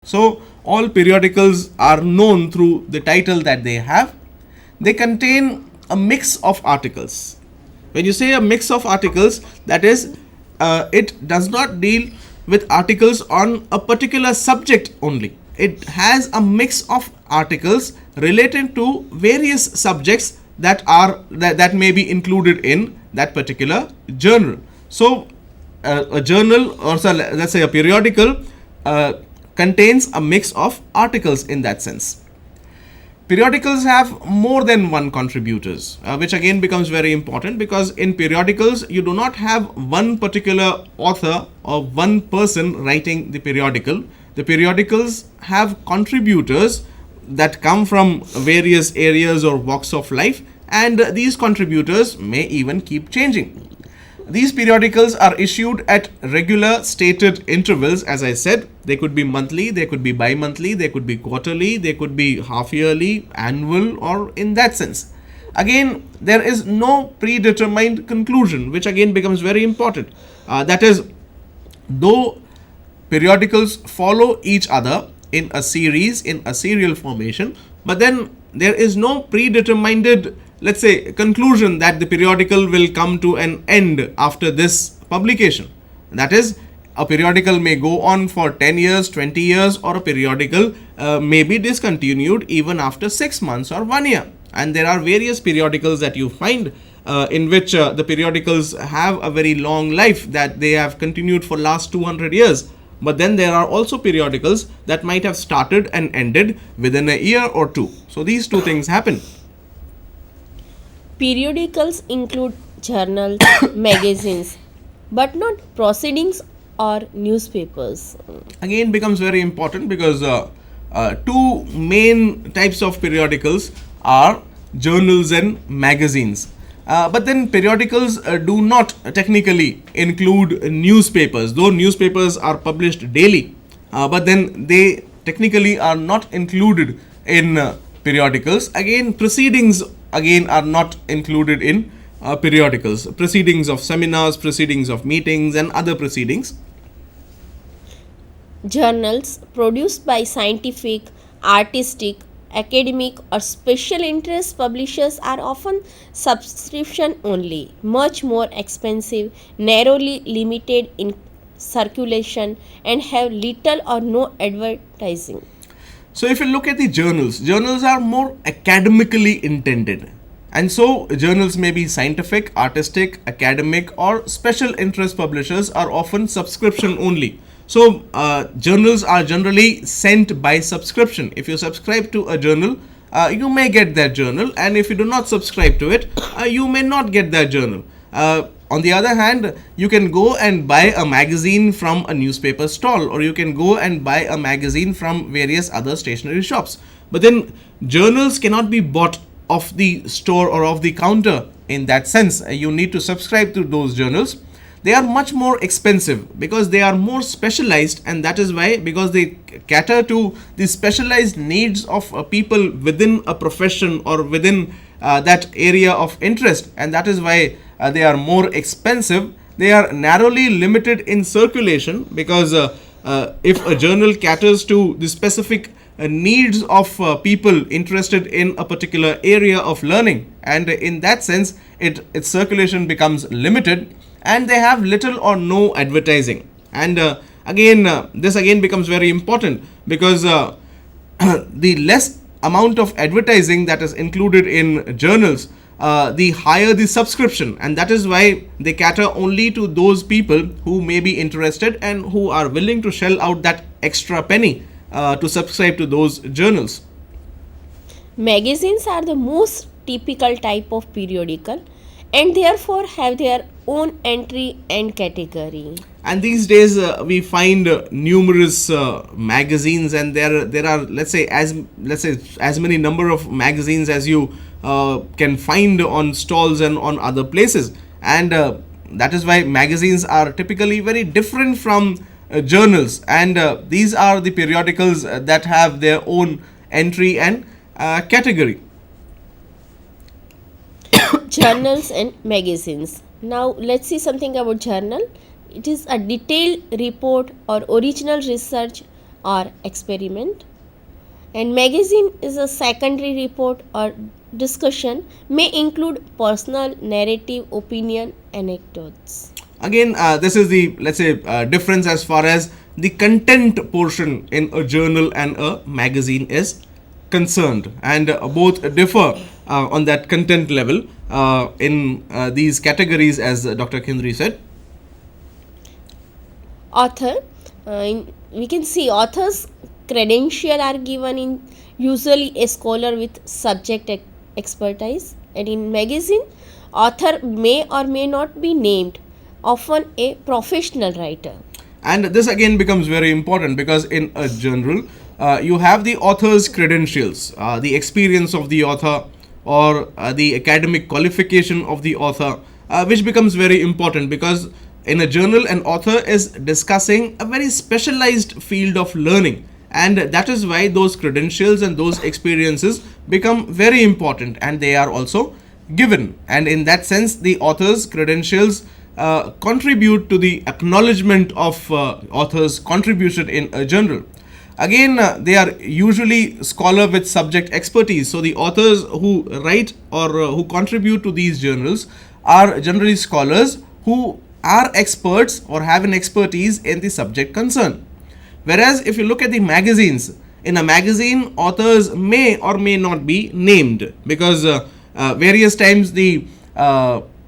So all periodicals are known through the title that they have. They contain a mix of articles. When you say a mix of articles, that is, it does not deal with articles on a particular subject only. It has a mix of articles related to various subjects that may be included in that particular journal. So a journal, or so let's say a periodical, contains a mix of articles in that sense. Periodicals have more than one contributors, which again becomes very important, because in periodicals you do not have one particular author or one person writing the periodical. The periodicals have contributors that come from various areas or walks of life, and these contributors may even keep changing. These periodicals are issued at regular stated intervals. As I said, they could be monthly, they could be bi-monthly, they could be quarterly, they could be half-yearly, annual, or in that sense. Again, there is no predetermined conclusion, which again becomes very important. That is, though periodicals follow each other in a series, in a serial formation, but then there is no predetermined, let's say, conclusion that the periodical will come to an end after this publication. That is, a periodical may go on for 10 years, 20 years, or a periodical may be discontinued even after 6 months or 1 year. And there are various periodicals that you find in which the periodicals have a very long life, that they have continued for last 200 years. But then there are also periodicals that might have started and ended within a year or two. So these two things happen. Periodicals include journals, magazines, but not proceedings or newspapers. Again becomes very important, because two main types of periodicals are journals and magazines. But then periodicals do not technically include newspapers, though newspapers are published daily, but then they technically are not included in periodicals. Again, proceedings again are not included in periodicals. Proceedings of seminars, proceedings of meetings, and other proceedings. Journals produced by scientific, artistic, academic, or special interest publishers are often subscription only, much more expensive, narrowly limited in circulation, and have little or no advertising. So if you look at the journals are more academically intended. And so journals may be scientific, artistic, academic, or special interest publishers are often subscription only. So journals are generally sent by subscription. If you subscribe to a journal, you may get that journal, and if you do not subscribe to it, you may not get that journal. On the other hand, you can go and buy a magazine from a newspaper stall, or you can go and buy a magazine from various other stationery shops. But then journals cannot be bought off the store or off the counter in that sense. You need to subscribe to those journals. They are much more expensive because they are more specialized, and that is why, because they cater to the specialized needs of people within a profession or within that area of interest, and that is why they are more expensive. They are narrowly limited in circulation, because if a journal caters to the specific needs of people interested in a particular area of learning, and in that sense its circulation becomes limited, and they have little or no advertising. And this again becomes very important, because the less amount of advertising that is included in journals, the higher the subscription, and that is why they cater only to those people who may be interested and who are willing to shell out that extra penny to subscribe to those journals. Magazines are the most typical type of periodical and therefore have their own entry and category. And these days we find numerous magazines, and there are, let's say as many number of magazines as you can find on stalls and on other places. And that is why magazines are typically very different from journals, and these are the periodicals that have their own entry and category. Journals and magazines. Now let's see something about journal. It is a detailed report or original research or experiment. And magazine is a secondary report or discussion, may include personal narrative, opinion, anecdotes. Again, this is the, let's say, difference as far as the content portion in a journal and a magazine is concerned, and both differ on that content level in these categories, as Dr. Khindri said. Author, we can see authors credential are given in usually a scholar with subject expertise, and in magazine author may or may not be named, often a professional writer. And this again becomes very important because in a journal, you have the author's credentials, the experience of the author, or the academic qualification of the author, which becomes very important because in a journal, an author is discussing a very specialized field of learning, and that is why those credentials and those experiences become very important, and they are also given. And in that sense, the author's credentials contribute to the acknowledgement of author's contribution in a journal. Again, they are usually scholar with subject expertise. So the authors who write or who contribute to these journals are generally scholars who are experts or have an expertise in the subject concerned. Whereas if you look at the magazines, in a magazine, authors may or may not be named because various times the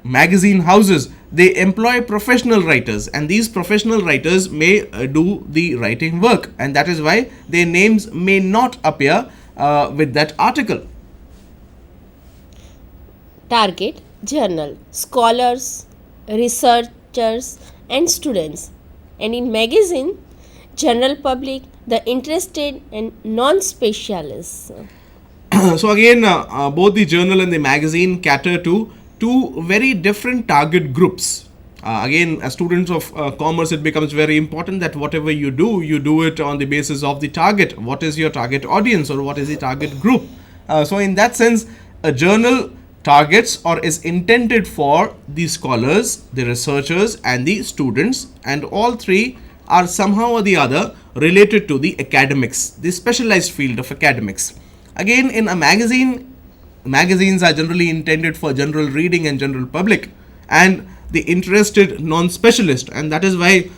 magazine houses, they employ professional writers, and these professional writers may do the writing work, and that is why their names may not appear with that article. Target journal scholars, researchers, and students, and in magazine general public, the interested and non-specialists. So again, both the journal and the magazine cater to two very different target groups. Again, as students of commerce, it becomes very important that whatever you do it on the basis of the target. What is your target audience, or what is the target group? So in that sense, a journal targets or is intended for the scholars, the researchers, and the students, and all three are somehow or the other related to the academics, the specialized field of academics. Again, in a magazine, magazines are generally intended for general reading and general public and the interested non-specialist, and that is why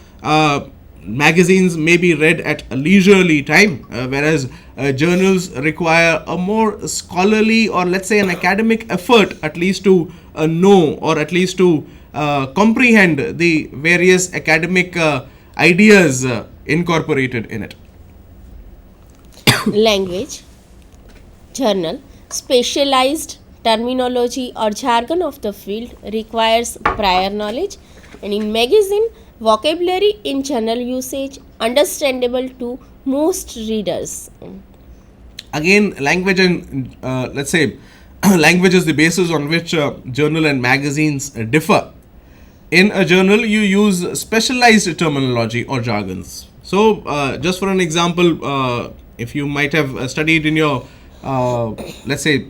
magazines may be read at a leisurely time, whereas journals require a more scholarly, or let's say an academic effort, at least to know, or at least to comprehend the various academic ideas incorporated in it. Language journal specialized terminology or jargon of the field requires prior knowledge, and in magazine vocabulary in general usage understandable to most readers. Again, language and let's say language is the basis on which journal and magazines differ. In a journal, you use specialized terminology or jargons. So just for an example, if you might have studied in your let's say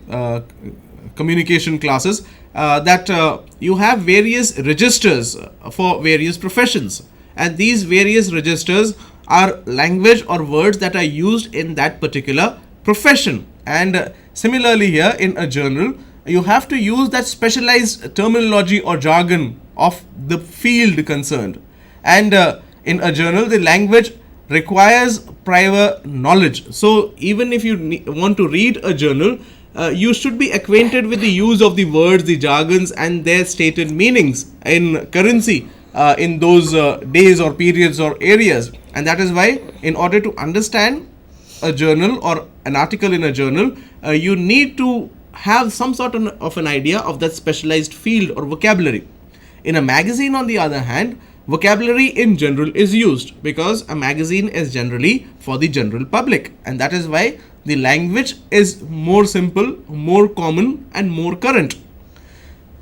communication classes, that you have various registers for various professions, and these various registers are language or words that are used in that particular profession. And similarly here in a journal, you have to use that specialized terminology or jargon of the field concerned, and in a journal the language requires prior knowledge. So even if you want to read a journal, you should be acquainted with the use of the words, the jargons, and their stated meanings in currency in those days or periods or areas. And that is why, in order to understand a journal or an article in a journal, you need to have some sort of an idea of that specialized field or vocabulary. In a magazine, on the other hand, vocabulary in general is used because a magazine is generally for the general public, and that is why the language is more simple, more common, and more current.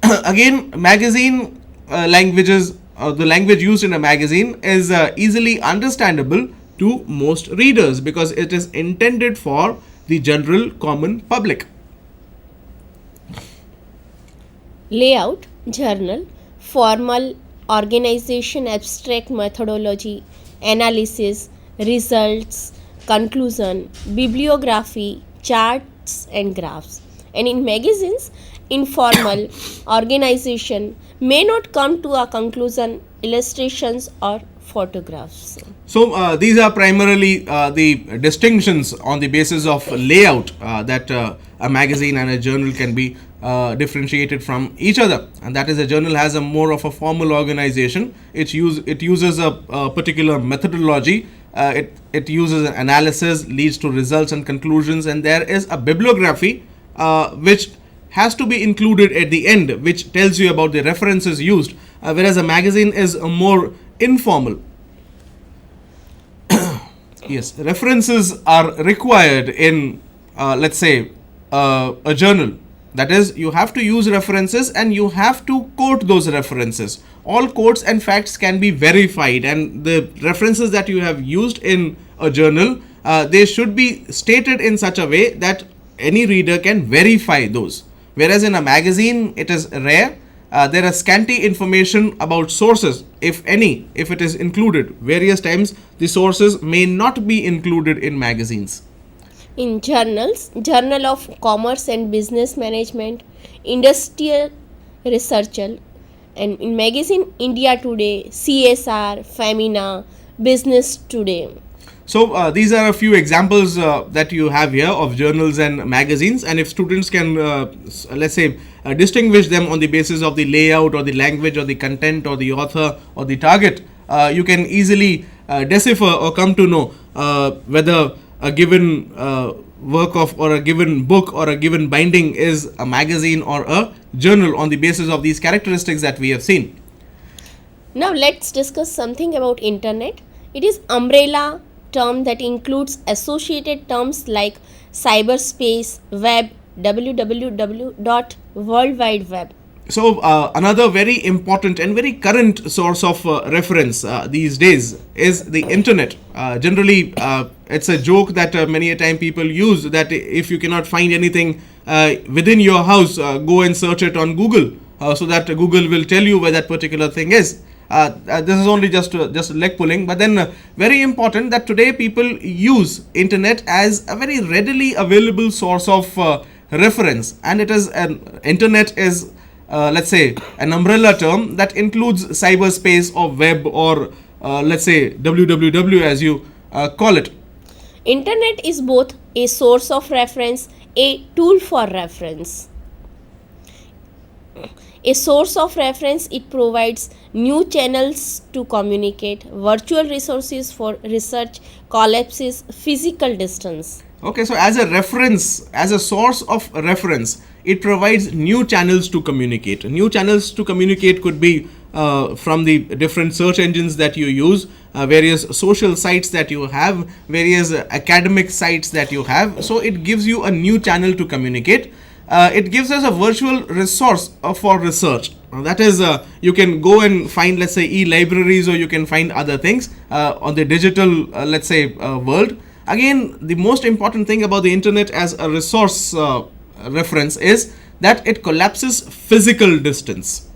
Again, magazine languages, the language used in a magazine is easily understandable to most readers because it is intended for the general common public. Layout journal formal organization, abstract methodology, analysis, results, conclusion, bibliography, charts, and graphs. And in magazines, informal organization may not come to a conclusion, illustrations, or photographs. So these are primarily the distinctions on the basis of layout that a magazine and a journal can be differentiated from each other, and that is a journal has a more of a formal organization. It uses a particular methodology. It uses an analysis, leads to results and conclusions, and there is a bibliography which has to be included at the end, which tells you about the references used, whereas a magazine is more informal. Yes, references are required in, let's say, a journal. That is, you have to use references and you have to quote those references. All quotes and facts can be verified, and the references that you have used in a journal, they should be stated in such a way that any reader can verify those. Whereas in a magazine, it is rare. There is scanty information about sources, if any, if it is included. Various times, the sources may not be included in magazines. In journals, Journal of Commerce and Business Management, Industrial Researcher, and in magazine, India Today, CSR, Femina, Business Today. So these are a few examples that you have here of journals and magazines, and if students can, let's say, distinguish them on the basis of the layout or the language or the content or the author or the target, you can easily decipher or come to know whether a given work of or a given book or a given binding is a magazine or a journal on the basis of these characteristics that we have seen. Now let's discuss something about internet. It is umbrella term that includes associated terms like cyberspace, web, www. World Wide Web. So another very important and very current source of reference these days is the internet. Generally, it's a joke that many a time people use, that if you cannot find anything within your house, go and search it on Google, so that Google will tell you where that particular thing is. This is only just leg pulling, but then very important that today people use internet as a very readily available source of reference, and it is internet is let's say an umbrella term that includes cyberspace or web or let's say www as you call it. Internet is both a source of reference, a tool for reference. A source of reference, it provides new channels to communicate, virtual resources for research, collapses physical distance. Okay, so as a reference, as a source of reference, it provides new channels to communicate. New channels to communicate could be from the different search engines that you use, various social sites that you have, various academic sites that you have. So it gives you a new channel to communicate. It gives us a virtual resource for research. That is, you can go and find, let's say, e-libraries, or you can find other things on the digital, let's say, world. Again, the most important thing about the internet as a resource reference is that it collapses physical distance.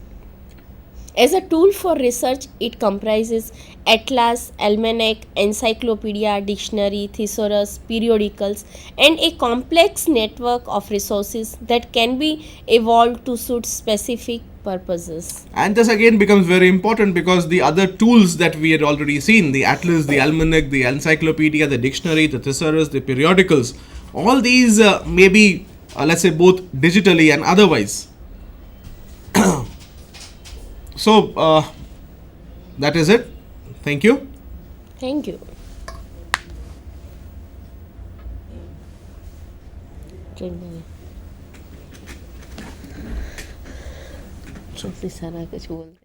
As a tool for research, it comprises atlas, almanac, encyclopedia, dictionary, thesaurus, periodicals, and a complex network of resources that can be evolved to suit specific purposes. And this again becomes very important because the other tools that we had already seen, the atlas, the almanac, the encyclopedia, the dictionary, the thesaurus, the periodicals, all these may be, let's say, both digitally and otherwise. So that is it. Thank you. Thank you. सारा कुछ बोल